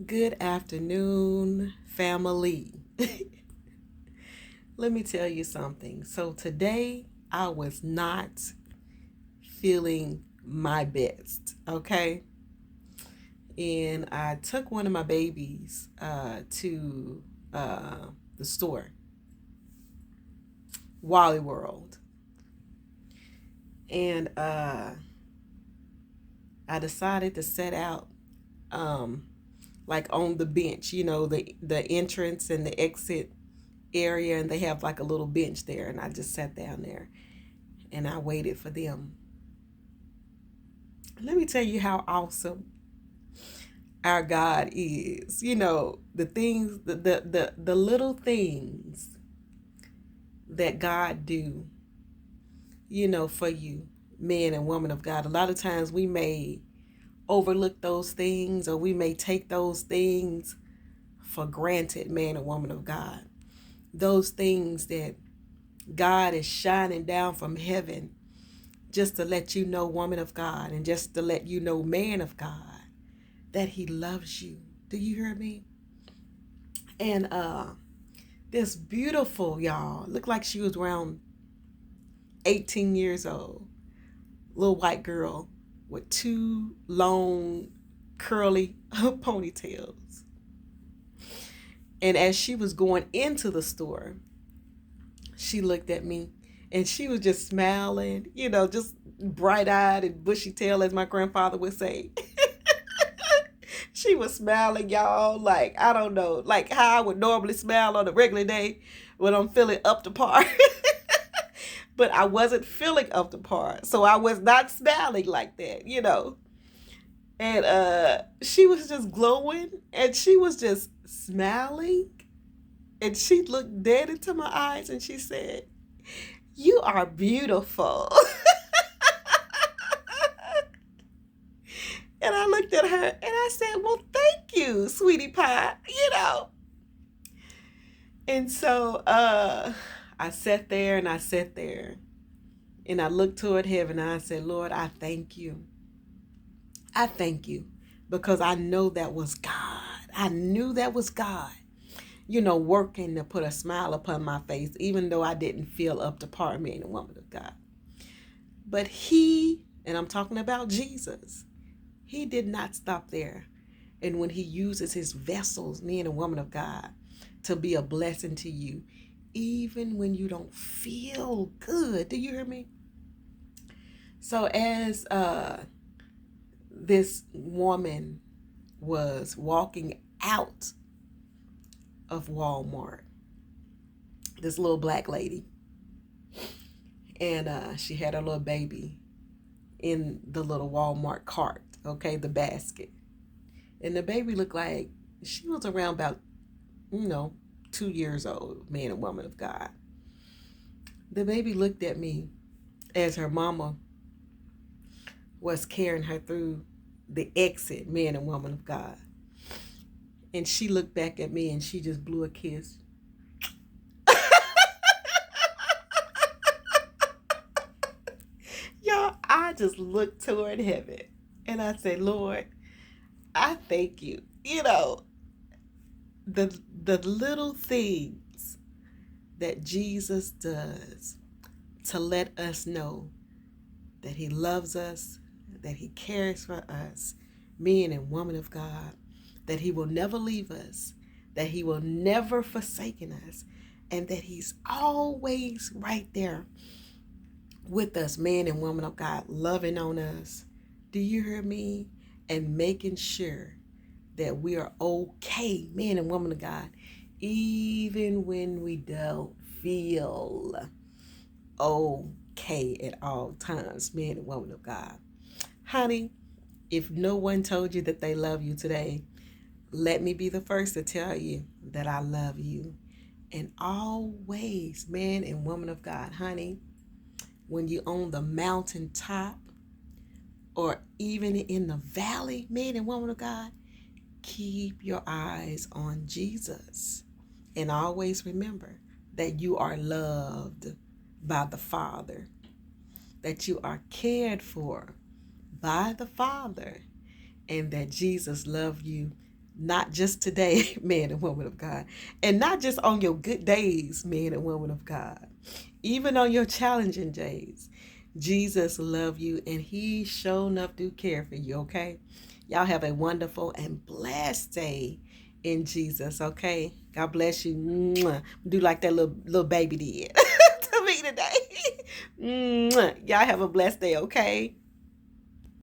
Good afternoon, family. Let me tell you something. So, today I was not feeling my best, okay? And I took one of my babies to the store, Wally World. And I decided to set out um, like on the bench, the entrance and the exit area, and they have like a little bench there, and I just sat down there and I waited for them. Let me tell you how awesome our God is. The things, the little things that God do, for you, man and woman of God. A lot of times we may overlook those things, or we may take those things for granted, man and woman of God. Those things that God is shining down from heaven just to let you know, woman of God, and just to let you know, man of God, that he loves you. Do you hear me? And this beautiful, y'all, looked like she was around 18 years old, little white girl with two long curly ponytails. And as she was going into the store, she looked at me and she was just smiling, just bright eyed and bushy tail, as my grandfather would say. She was smiling, y'all, like, I don't know, like how I would normally smile on a regular day when I'm feeling up to par. But I wasn't feeling up to par. So I was not smiling like that. And she was just glowing and she was just smiling. And she looked dead into my eyes and she said, "You are beautiful." And I looked at her and I said, "Well, thank you, sweetie pie." And so I sat there and I sat there and I looked toward heaven and I said, "Lord, I thank you. I thank you because I know that was God. I knew that was God, working to put a smile upon my face, even though I didn't feel up to par, man and woman of God. But he, and I'm talking about Jesus, he did not stop there. And when he uses his vessels, man and woman of God, to be a blessing to you, even when you don't feel good. Do you hear me? So as this woman was walking out of Walmart, this little black lady, and she had her little baby in the little Walmart cart, okay, the basket. And the baby looked like she was around about, you know, 2 years old, man and woman of God. The baby looked at me as her mama was carrying her through the exit, man and woman of God. And she looked back at me and she just blew a kiss. Y'all, I just looked toward heaven and I said, "Lord, I thank you." The little things that Jesus does to let us know that he loves us, that he cares for us, men and women of God, that he will never leave us, that he will never forsaken us, and that he's always right there with us, man and woman of God, loving on us. Do you hear me? And making sure that we are okay, man and woman of God, even when we don't feel okay at all times, man and woman of God. Honey, if no one told you that they love you today, let me be the first to tell you that I love you. And always, man and woman of God, honey, when you on the mountaintop or even in the valley, man and woman of God, keep your eyes on Jesus. And always remember that you are loved by the Father, that you are cared for by the Father, and that Jesus loved you Not just today, man and woman of God. And not just on your good days, man and woman of God. Even on your challenging days. Jesus love you and he sure enough do care for you, okay? Y'all have a wonderful and blessed day in Jesus, okay? God bless you. Mwah. Do like that little baby did to me today. Mwah. Y'all have a blessed day, okay?